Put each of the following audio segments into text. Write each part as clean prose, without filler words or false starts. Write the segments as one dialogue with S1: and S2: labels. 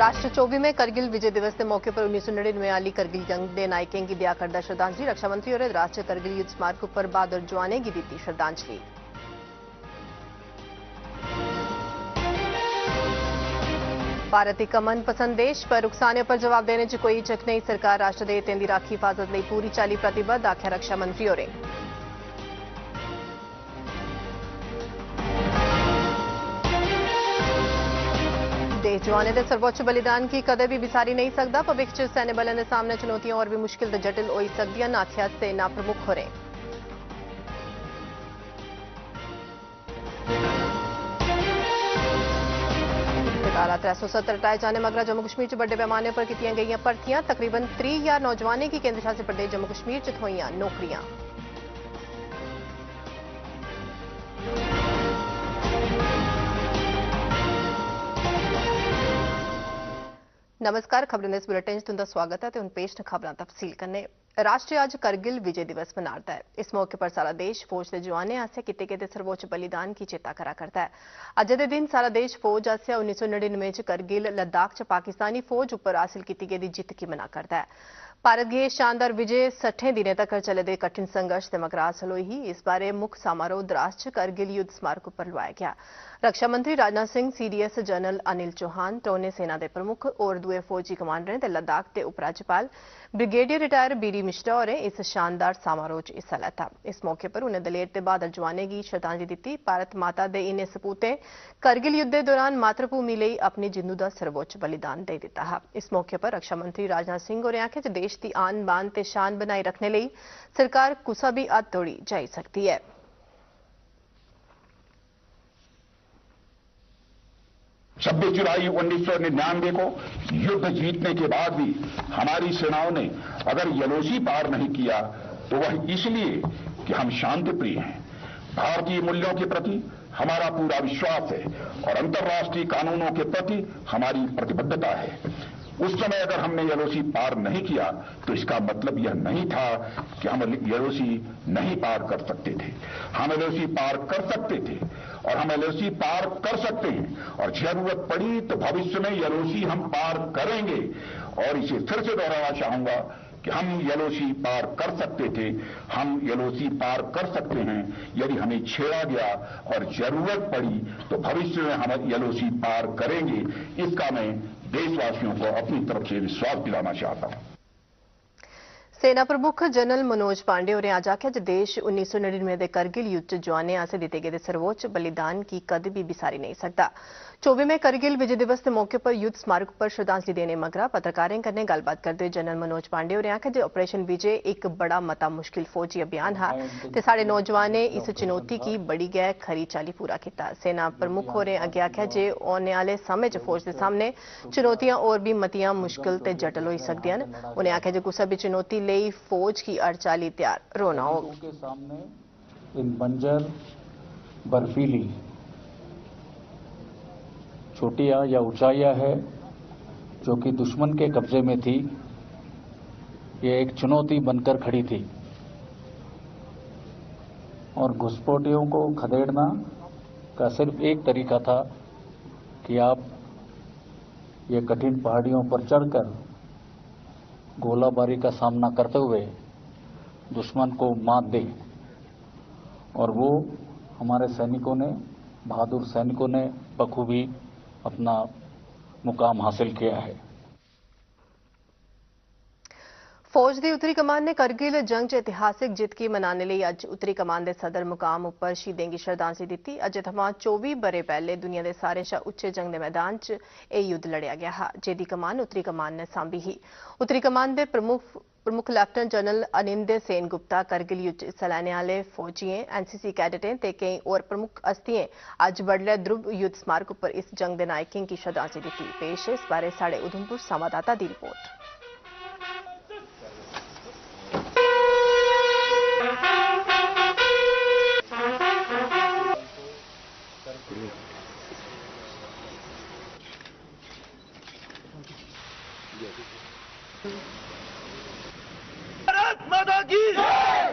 S1: राष्ट्र 24 में करगिल विजय दिवस के मौके पर 1999 आली करगिल जंग दे नायकें की दिया करदा श्रद्धांजलि। रक्षा मंत्री और राष्ट्रीय करगिल युद्ध स्मारक पर बहादुर जवानें की दी श्रद्धांजलि। भारत एक अमन पसंद देश पर रुखसाने पर जवाब देने च कोई चक नहीं। सरकार राष्ट्र दे हितें दी राखी हिफाजत लई पूरी चाली प्रतिबद्ध, आख्या रक्षा मंत्री होरें। देश जवानें दे सर्वोच्च बलिदान की कदे भी विसारी नहीं सकदा। भविक्ख च सैन्य बलें दे सामने चुनौतियां और भी मुश्किल ते जटिल होई सकदियां, आख्या सेना प्रमुख होरें। धारा 370 हटाए जाने मगरा जम्मू कश्मीर च बड़े पैमाने पर कीतियां गईयां भर्थियां। तकरीबन 30,000 नौजवानें की केंद्र शासित प्रदेश जम्मू कश्मीर च थ्होईयां नौकरियां। नमस्कार, खबरें दे इस बुलेटिन च तुंदा स्वागत है। हुण पेश न खबरां तफसील कन्नै। राष्ट्र अज्ज करगिल विजय दिवस मना'रदा है। इस मौके पर सारा देश फौज दे जवानें आसेआ कीते गेदे सर्वोच्च बलिदान की चेता करा करदा है। अज्ज दे दिन सारा देश फौज आसेआ 1999 च करगिल लद्दाख च पाकिस्तानी फौज उप्पर हासिल कीती गेदी जित्त गी मना करदा है। भारत गी शानदार विजय 60 दिनें तक्कर चले दे कठिन संघर्ष दे मगरा हासल होई ही। इस बारे मुक्ख समारोह द्रास च करगिल युद्ध स्मारक उप्पर लोआया गया। रक्षा मंत्री राजनाथ सिंह, सीडीएस जनरल अनिल चौहान, त्रौने सेना दे प्रमुख और दुए फौजी कमांडरें ते लद्दाख दे उपराज्यपाल ब्रिगेडियर रिटायर बीडी मिश्रा होरें इस शानदार समारोह च हिस्सा लैता। इस मौके पर उनें दलेर ते बहादुर जवानें गी श्रद्धांजलि दित्ती। भारत माता दे इनें सपूतें करगिल युद्ध दे दौरान मातृभूमि लेई अपनी जिंदू दा सर्वोच्च बलिदान देई दित्ता हा। इस मौके पर रक्षा मंत्री राजनाथ सिंह होरें आखेआ जे देश दी आन बान ते शान बनाई रखने लेई सरकार कुसा भी हद तोड़ी जाई सकदी है।
S2: 26 जुलाई 1999 को युद्ध जीतने के बाद भी हमारी सेनाओं ने अगर यलोसी पार नहीं किया तो वह इसलिए कि हम शांति प्रिय हैं। भारतीय मूल्यों के प्रति हमारा पूरा विश्वास है और अंतर्राष्ट्रीय कानूनों के प्रति हमारी प्रतिबद्धता है। उस समय अगर हमने यलोसी पार नहीं किया तो इसका मतलब यह नहीं था कि हम यलोसी नहीं पार कर सकते थे। हम यलोसी पार कर सकते थे और हम यलोसी पार कर सकते हैं और जरूरत पड़ी तो भविष्य में यलोसी हम पार करेंगे। और इसे फिर से दोहराना चाहूंगा कि हम यलोसी पार कर सकते थे, हम यलोसी पार कर सकते हैं यदि हमें छेड़ा गया और जरूरत पड़ी तो भविष्य में हम यलोसी पार करेंगे। इसका मैं देशवासियों को अपनी तरफ से विश्वास दिलाना चाहता हूं।
S1: सेना प्रमुख जनरल मनोज पांडे होरें अज्ज आखेआ जे देश 1999 दे करगिल युद्ध च जवानें आसेआ दित्ते गेदे सर्वोच्च बलिदान की कदें भी बिसारी नहीं सकदा। 24वें करगिल विजय दिवस के मौके पर युद्ध स्मारक पर श्रद्धांजलि देने मगरा पत्रकारें कन्नै गल्लबात करदे होई जनरल मनोज पांडे होरें आखेआ जे ऑपरेशन विजय एक बड़ा मता मुश्किल फौजी अभियान हा ते साढ़े नौजवानें इस चुनौती गी बड़ी गै खरी चाल्ली पूरा कीता। सेना प्रमुख होरें अग्गे आखेआ जे औने आह्ले समें च फौज दे सामने चुनौतियां होर भी मतियां मुश्किल ते जटिल होई सकदियां न। उनें आखेआ जे कुसै भी चुनौती लेई फौज की हर चाल्ली तैयार रौह्ना होग।
S3: के सामने इन बंजर, बर्फीली चोटियां या ऊंचाइयां है जो कि दुश्मन के कब्जे में थी, ये एक चुनौती बनकर खड़ी थी और घुसपैठियों को खदेड़ना का सिर्फ एक तरीका था कि आप ये कठिन पहाड़ियों पर चढ़कर गोलाबारी का सामना करते हुए दुश्मन को मात दें। और वो हमारे सैनिकों ने, बहादुर सैनिकों ने बखूबी अपना मुकाम हासिल किया है।
S1: फौज दी उत्तरी कमान ने करगिल जंग च ऐतिहासिक जित्त गी मनाने लेई अज्ज उत्तरी कमान दे सदर मुकाम उप्पर शहीदें गी श्रद्धांजलि दित्ती। अज्ज थमां 24 ब'रे पैह्ले दुनिया दे सारें शा उच्चे जंग दे मैदान च एह् युद्ध लड़ेआ गेआ हा, जेह्दी कमान उत्तरी कमान ने सांभी ही। उत्तरी कमान दे प्रमुख लेफ्टिनेंट जनरल अनिंदय सेन गुप्ता, करगिल युद्ध च हिस्सा लैने आह्ले फौजियें, एनसीसी कैडेटें ते केईं होर प्रमुख हस्तियें अज्ज बडलै ध्रुव युद्ध स्मारक उप्पर इस जंग दे नायकें गी श्रद्धांजलि दित्ती। पेश इस बारे साढ़े उधमपुर संवाददाता दी रिपोर्ट।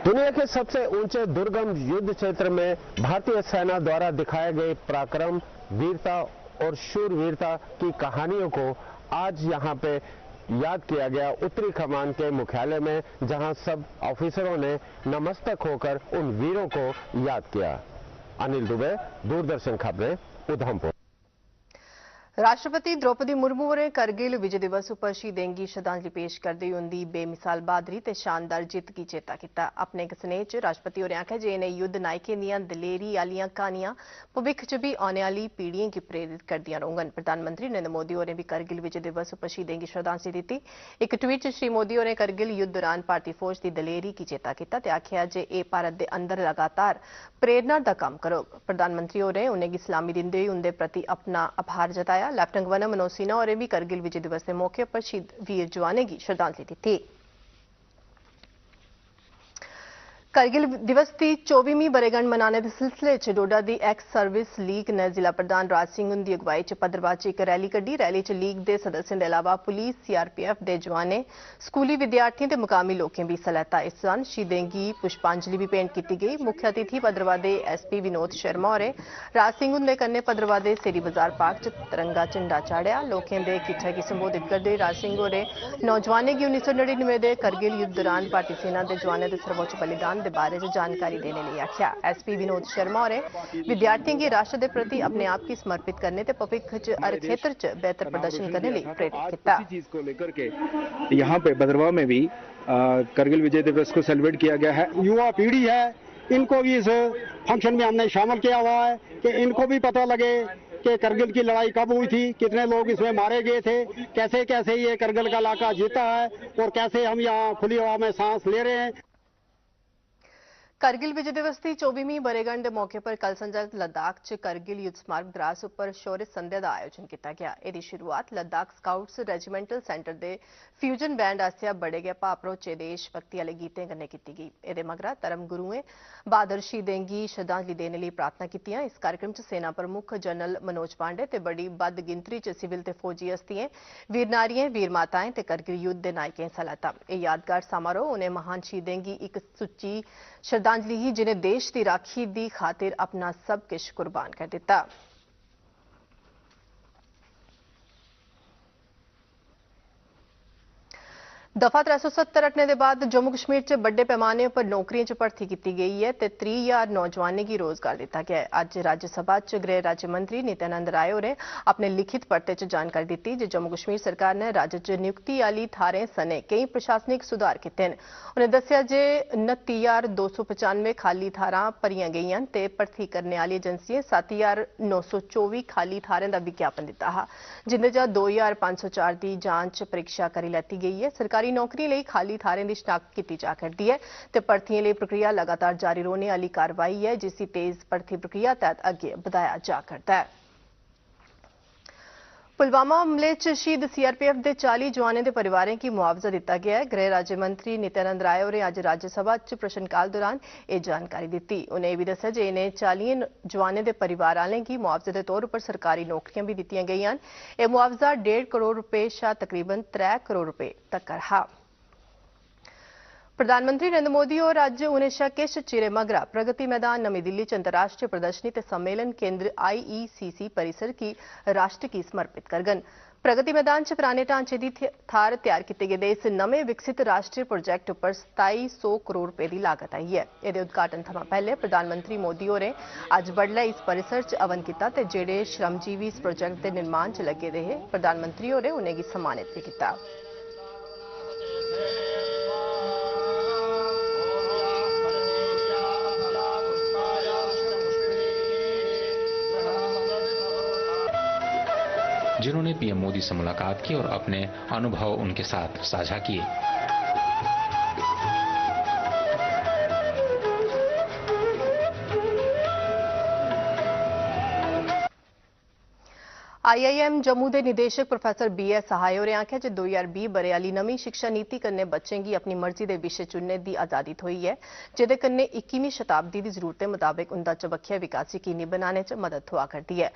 S4: दुनिया के सबसे ऊंचे दुर्गम युद्ध क्षेत्र में भारतीय सेना द्वारा दिखाए गए पराक्रम, वीरता और शूरवीरता की कहानियों को आज यहाँ पे याद किया गया उत्तरी कमान के मुख्यालय में, जहां सब ऑफिसरों ने नतमस्तक होकर उन वीरों को याद किया। अनिल दुबे, दूरदर्शन खबरें, उधमपुर।
S1: राष्ट्रपति द्रौपदी मुर्मू ने करगिल विजय दिवस पर शहीदें गी श्रद्धांजलि पेश करदे होई उंदी बेमिसाल बहादुरी ते शानदार जित गी चेता कीता। अपने इक स्नेह च राष्ट्रपति होरें आखेआ जे इनें युद्ध नायकें दियां दलेरी आलियां कहानियां भविक्ख च भी औने आह्ली पीढ़ियें गी प्रेरित करदियां रौह्ङन। प्रधानमंत्री नरेंद्र मोदी होरें भी करगिल विजय दिवस पर शहीदें गी श्रद्धांजलि दित्ती। इक ट्वीट च श्री मोदी होरें करगिल युद्ध दौरान भारतीय फौज दी दलेरी गी चेता कीता ते आखेआ जे एह् भारत दे अंदर लगातार प्रेरणा दा कम्म करोग। प्रधानमंत्री होरें उनेंगी सलामी दिंदे होई उंदे प्रति अपना आभार जताया। लेफ्टिनेंट गवर्नर मनोज सिन्हा होरें भी करगिल विजय दिवस के मौके पर शहीद वीर जवानें गी श्रद्धांजलि दित्ती। करगिल दिवस की 24वीं बरेगंढ मनाने के सिलसिले च डोडा दी एक्स सर्विस लीग ने जिला प्रधान राज सिंह हुंदी अगुवाई च भद्रवाह च इक रैली कड्ढी। रैली च लीग के सदस्यों के अलावा पुलिस, सीआरपीएफ के जवानें, स्कूली विद्यार्थियों ते मुकामी लोकें भी हिस्सा लैता। इस दौरान शहीदें गी पुष्पांजलि भी भेंट की गई। मुख्य अतिथि भद्रवाह के एसपी विनोद शर्मा होरें राज सिंह हुंदे कन्नै भद्रवाह के सेरी बाजार पार्क च तिरंगा झंडा चाढ़ेआ। लोकें दे किट्ठे गी संबोधित करदे होई राज सिंह होरें नौजवानें गी 1999 के करगिल युद्ध दौरान भारतीय सेना के जवानें के सर्वोच्च बलिदान के बारे च जानकारी देने लिए आख्या। एसपी विनोद शर्मा होरें विद्यार्थियों की राष्ट्र के प्रति अपने आप की समर्पित करने ते भविक्ख च हर क्षेत्र च बेहतर प्रदर्शन करने लिए प्रेरित किया।
S5: इसी चीज को लेकर के यहाँ पे भद्रवाह में भी करगिल विजय दिवस को सेलिब्रेट किया गया है। युवा पीढ़ी है, इनको भी इस फंक्शन में हमने शामिल किया हुआ है कि इनको भी पता लगे कि करगिल की लड़ाई कब हुई थी, कितने लोग इसमें मारे गए थे, कैसे कैसे ये करगिल का इलाका जीता है और कैसे हम यहाँ खुली हवा में सांस ले रहे हैं।
S1: करगिल विजय दिवस की 24वीं बरेगंढ के मौके पर कल संजा लद्दाख च करगिल युद्ध स्मारक द्रास पर शौर्य संध्या का आयोजन किया गया। इसकी शुरुआत लद्दाख स्काउट्स रेजिमेंटल सेंटर के फ्यूजन बैंड आस्सेआ बड़े गए भाव भरोचे देशभक्ति आले गीतें कन्नै की गई। इसदे मगरा धर्म गुरुएं बहादुर शहीदें गी श्रद्धांजलि देने लिए प्रार्थना की। इस कार्यक्रम च सेना प्रमुख जनरल मनोज पांडे ते बड़ी बद गिनतरी च सिविल ते फौजी हस्तियां, वीर नारियां, वीर माताएं ते करगिल युद्ध के नायकें हिस्सा लैता। यह यादगार समारोह उन्हें महान शहीदें गी एक सुच्ची श्रद्धांजलि ही जिन्हें देश की राखी की खातिर अपना सब कुछ कुर्बान कर दिता। दफा 370 हटने के बाद जम्मू कश्मीर च बड़े पैमाने पर नौकरियों च भर्ती की गई है ते 30,000 नौजवानों की रोजगार दिता गया है। अज राज्यसभा च गृह राज्य मंत्री नित्यानंद राय होरें अपने लिखित परते च जानकारी दी जे जम्मू कश्मीर सरकार ने राज्य च नियुक्ति आली थारें सने कई प्रशासनिक सुधार किए हैं। उन्हें दस्सिया जे 29,295 खाली थारां भरियां गईयां ते भर्ती करने वाली एजेंसियां 7,924 खाली थारें का विज्ञापन दिता है, जिंदे चा 2,504 की जांच परीक्षा करी लैती गई है। सरकारी नौकरी लिए खाली थारें की शिनाख्त की जा करती है ते भर्तियों लिए प्रक्रिया लगातार जारी रौहने वाली कार्रवाई है, जिसकी तेज भर्ती प्रक्रिया तहत अगे बढ़ाया जा करता है। पुलवामा हमले च शहीद सीआरपीएफ के 40 जवानों के परिवारों की मुआवजा दिता गया है। गृह राज्य मंत्री नित्यानंद राय होरें अज राज्यसभा च प्रश्नकाल दौरान यह जानकारी दी। उन्हें भी दस्सिया जे इन्हें 40 जवानों के परिवार वालों की मुआवजे के तौर पर सरकारी नौकरियां भी दी गई। यह मुआवजा 1.5 करोड़ रुपए शा तकरीबन 3 करोड़ रुपए तक रहा। प्रधानमंत्री नरेंद्र मोदी और अज उन्हें शा किश चिरे मगरा प्रगति मैदान नवी दिल्ली च अंतर्राष्ट्रीय प्रदर्शनी ते सम्मेलन केंद्र IECC परिसर की राष्ट्र की समर्पित करगन। प्रगति मैदान च पुराने ढांचे की थार तैयार किए गए इस नवे विकसित राष्ट्रीय प्रोजेक्ट पर 2700 करोड़ रुपए की लागत आई है। इसके उद्घाटन थमां पहले प्रधानमंत्री मोदी होरें अज बडलै इस परिसर च हवन किया ते जेड़े श्रमजीवी इस प्रोजेक्ट के निर्माण च लगे दे हे, प्रधानमंत्री होरें उन्हें सम्मानित भी किया।
S6: जिन्होंने पीएम मोदी से मुलाकात की और अपने अनुभव उनके साथ साझा किए।
S1: IIM जम्मू के निदेशक प्रोफेसर BS सहाय होरें आखेआ जे 2020 बरे आली नवीं शिक्षा नीति कन्नै बच्चें गी अपनी मर्जी के विशे चुनने की आजादी थ्होई है, जेदे कन्नै 21वीं शताब्दी की जरूरतें मुताबिक उनका चबक्खिया विकास यकीनी बनाने च मदद थोआ करती है।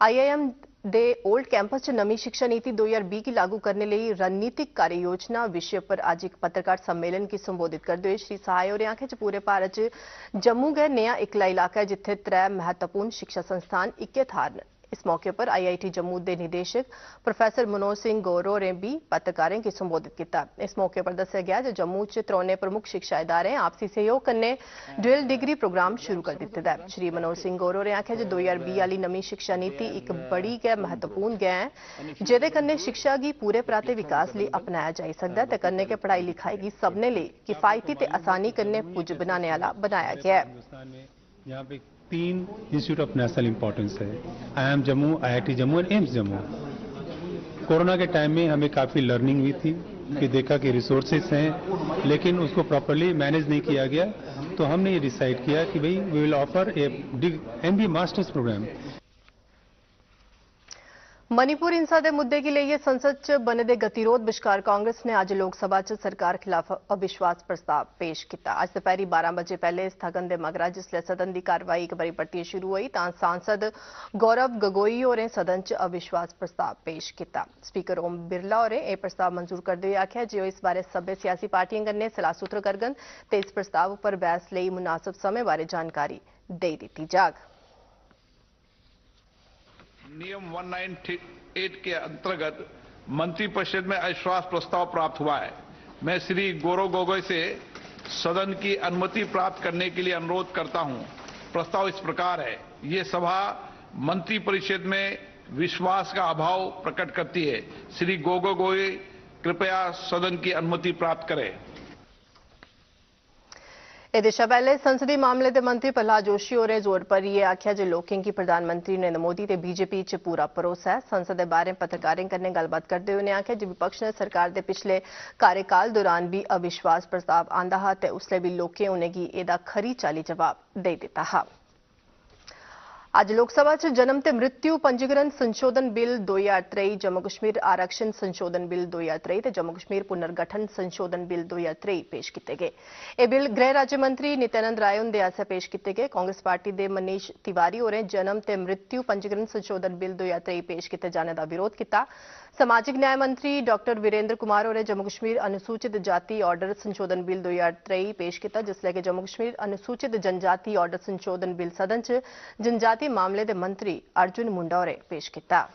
S1: IIM दे ओल्ड कैंपस च नवीं शिक्षा नीति 2020 की लागू करने लिए रणनीतिक कार्य योजना विषय पर आज एक पत्रकार सम्मेलन की संबोधित करते हुए श्री सहाय होरें आखेआ जे पूरे भारत च जम्मू गै नेहा इकला इलाका है जिथे 3 महत्वपूर्ण शिक्षा संस्थान इक्के थार न। इस मौके पर IIT जम्मू के निदेशक प्रोफेसर मनोज सिंह गौरव ने भी पत्रकारों की संबोधित किया। इस मौके पर दस्सिया गया जो जम्मू च त्रौने प्रमुख शिक्षा इदारे आपसी सहयोग कन्नै ड्यूल डिग्री प्रोग्राम शुरू कर दिते दा। श्री मनोज सिंह गौरव ने आख्या जो 2020 वाली नवी शिक्षा नीति एक बड़ी गै महत्वपूर्ण गै है जेदे कन्नै शिक्षा की पूरे पराते विकास लिए अपनाया जाई सकदा है ते कन्नै के पढ़ाई लिखाई की सबने लिए किफायती ते आसानी कन्नै पुज बनाने वाला बनाया गया है।
S7: यहाँ पे 3 इंस्टीट्यूट ऑफ नेशनल इंपॉर्टेंस है, IIM जम्मू, IIT जम्मू और एम्स जम्मू। कोरोना के टाइम में हमें काफी लर्निंग हुई थी कि देखा कि रिसोर्सेज हैं लेकिन उसको प्रॉपर्ली मैनेज नहीं किया गया, तो हमने ये डिसाइड किया कि भाई we will offer a MBA masters programme.
S1: Manipur हिंसा के मुद्दे के लिए संसद च बने दे गतिरोध विचकार कांग्रेस ने आज लोकसभा च सरकार खिलाफ अविश्वास प्रस्ताव पेश किया। आज दोपहरी 12 बजे पहले स्थगन के मगरा जिसले सदन की कार्रवाई एक बारी परतियै शुरू हुई तां सांसद गौरव गगोई होरें सदन च अविश्वास प्रस्ताव पेश किया। स्पीकर ओम बिरला होरें यह प्रस्ताव मंजूर करते हुए आख्या जे इस बारे सभ्य सियासी पार्टियां कन्नै सलाह सूत्र करगन ते इस प्रस्ताव पर बहस लई मुनासिब समय बारे जानकारी दे दी जाग।
S8: नियम 198 के अंतर्गत मंत्रिपरिषद में अविश्वास प्रस्ताव प्राप्त हुआ है। मैं श्री गौरव गोगोई से सदन की अनुमति प्राप्त करने के लिए अनुरोध करता हूं। प्रस्ताव इस प्रकार है। ये सभा मंत्रिपरिषद में विश्वास का अभाव प्रकट करती है। श्री गोगोई कृपया सदन की अनुमति प्राप्त करें।
S1: एदेशा पहले संसदीय मामले के मंत्री प्रहलाद जोशी होरें जोर पर यह आख्या जो लोकें की प्रधानमंत्री नरेंद्र मोदी ते बीजेपी च पूरा भरोसा है। संसद के बारे पत्रकारों कन्नै गलबात करते हुए उन्हें आख्या जो विपक्ष ने सरकार के पिछले कार्यकाल दौरान भी अविश्वास प्रस्ताव आंदा हा ते उसले भी लोकें उन्हेंगी एदा खरी चाली जवाब दे दिता हा। आज लोकसभा च जन्म ते मृत्यु पंजीकरण संशोधन बिल 2023, जम्मू कश्मीर आरक्षण संशोधन बिल 2023 ते जम्मू कश्मीर पुनर्गठन संशोधन बिल 2023 पेश किए गए। यह बिल गृह राज्य मंत्री नित्यानंद राय हुंदे आसेआ पेश किए गए। कांग्रेस पार्टी के मनीष तिवारी होरें जन्म ते मृत्यु पंजीकरण संशोधन बिल 2023 पेश किए जाने का विरोध किया। सामाजिक न्याय मंत्री डॉक्टर वीरेंद्र कुमार होरें जम्मू कश्मीर अनुसूचित जाति ऑर्डर संशोधन बिल 2023 पेश किया जिसले कि जम्मू कश्मीर अनुसूचित जनजाति ऑर्डर संशोधन बिल सदन च जनजाति मामले के मंत्री अर्जुन मुंडा होरें पेश किया।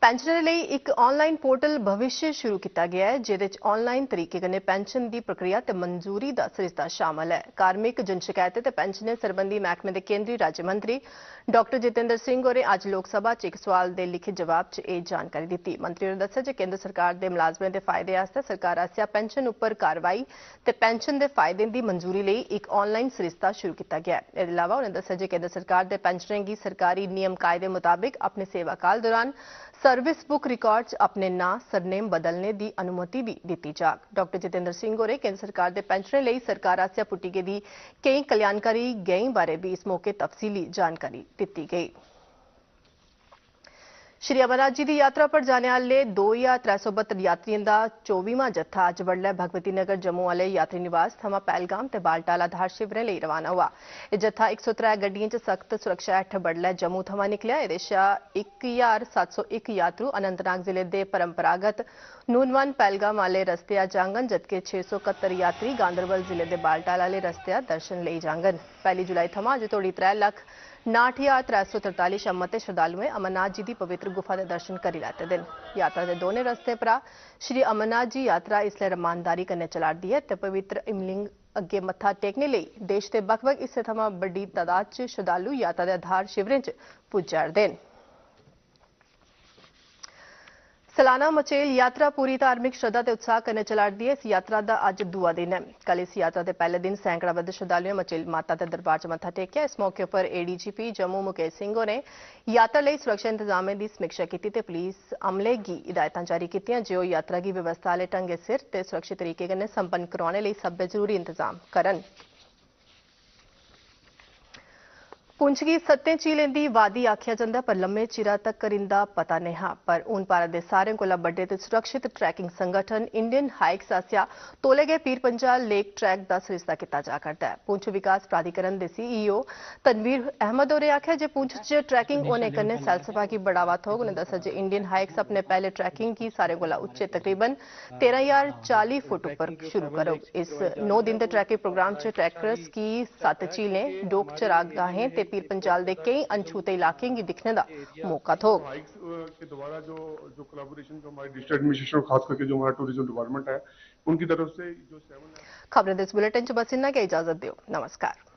S1: पेंशनर लिए एक ऑनलाइन पोर्टल भविष्य शुरू किया गया है जिहदे ऑनलाइन तरीके कन्नै पेंशन की प्रक्रिया ते मंजूरी का सरिस्ता शामिल है। कार्मिक जन शिकायतें ते पेंशनें सरबंधी महकमे के केंद्रीय राज्य मंत्री डॉक्टर जितेंद्र सिंह होरें आज लोकसभा च एक सवाल के लिखित जवाब च यह जानकारी दी। मंत्री होरें दस्सिया जे केंद्र सरकार के मुलाजमें के फायदे आस्तै सरकार आसेआ पेंशन उपर कार्रवाई ते पेंशन के फायदे की मंजूरी लिए एक ऑनलाइन सरिस्ता शुरू किया गया है। इसके अलावा उन्होंने दस्सिया जे केंद्र सरकार के पेंशनरें की सरकारी नियम कायदे मुताबिक अपने सेवाकाल दौरान सर्विस बुक रिकॉर्ड अपने नां सरनेम बदलने की अनुमति भी दी जाग। डॉक्टर जितेंद्र सिंह होरें केंद्र सरकार के पेंशनरें लिए सरकार आसेआ पुट्टी गेदी कई कल्याणकारी गैंई बारे भी इस मौके तफसीली जानकारी दी गई। श्री अमरनाथ जी की यात्रा पर जाने वाले 2372 यात्रियों का 24वां जत्था अज बडलै भगवती नगर जम्मू वाले यात्री निवास थमां पहलगाम ते बालटाल आधार शिविरें लिए रवाना हुआ। यह जत्था 103 गड्डियों च सख्त सुरक्षा हेठ बडलै जम्मू थमां निकलिया। एह्दे शा 1701 यात्रु अनंतनाग जिले के परंपरागत नूनवन पहलगाम वाले रस्ते जांगन जबकि 671 यात्री गांदरबल जिले के बालटाल वाले रस्ते दर्शन ले जांगन। 1 जुलाई थमां अज तोड़ी 3,59,343 मते श्रद्धालुएं अमरनाथ जी की पवित्र गुफा के दर्शन करी लैते दिन। यात्रा के दोने रस्ते पर श्री अमरनाथ जी यात्रा इसलिए रमानदारी कन्नै चला'रदी है ते पवित्र इमलिंग अगे मत्था टेकने लिए देश के बक्ख-बक्ख हिस्से थमां बड़ी तादाद च श्रद्धालु यात्रा के आधार शिविरें च पुज्जा'रदे न। सालाना मचेल यात्रा पूरी धार्मिक श्रद्धा ते उत्साह कन्नै चला'रदी है। इस यात्रा का अज दूआ दिन है। कल इस यात्रा के पहले दिन सैकड़ा बद्ध श्रद्धालुएं मचेल माता के दरबार च मत्था टेकिया। इस मौके पर ADGP जम्मू मुकेश सिंह होरें यात्रा लिए सुरक्षा इंतजामें की समीक्षा की ते पुलिस अमले की हिदायतां जारी कीतियां जे ओह् यात्रा की व्यवस्था आह्ले ढंगै सिर ते सुरक्षित तरीके कन्नै संपन्न करवाने लिए सब्बै जरूरी इंतजाम करन। पुंछ गी 7 झीलें दी वादी आख्या जंदा पर लम्मे चिरा तक्कर इंदा पता नहीं हा पर हून भारत के सारें कोला बड्डे ते सुरक्षित ट्रैकिंग संगठन इंडियन हाइक्स आसेआ तोले गए पीरपंजा लेक ट्रैक का सरिस्ता किया जा करदा है। पुंछ विकास प्राधिकरण के CEO तनवीर अहमद होरें आख्या जे पुंछ च ट्रैकिंग होने कन्नै सैलसफा की बढ़ावा थ्होग। उन्हें दस्सेआ जे इंडियन हाइक्स अपने पहले ट्रैकिंग की सारें कोला उच्चे तकरीबन 13,040 फुट उपर शुरू करोग। इस 9 दिन के ट्रैकिंग प्रोग्राम च ट्रैकर्स की 7 झीलें, डोक चरागाहें ते ते पीर पंजाल दे कई अनछूते इलाकें गी दिक्खने दा मौका थ्होग।
S9: के द्वारा जो कोलैबोरेशन जो हमारी डिस्ट्रिक्ट एडमिनिस्ट्रेशन खास करके जो हमारा टूरिज्म डिपार्टमेंट है उनकी तरफ से जो 7
S1: खबरें दे इस बुलेटिन च बस इन्ना गै, इजाजत दियो, नमस्कार।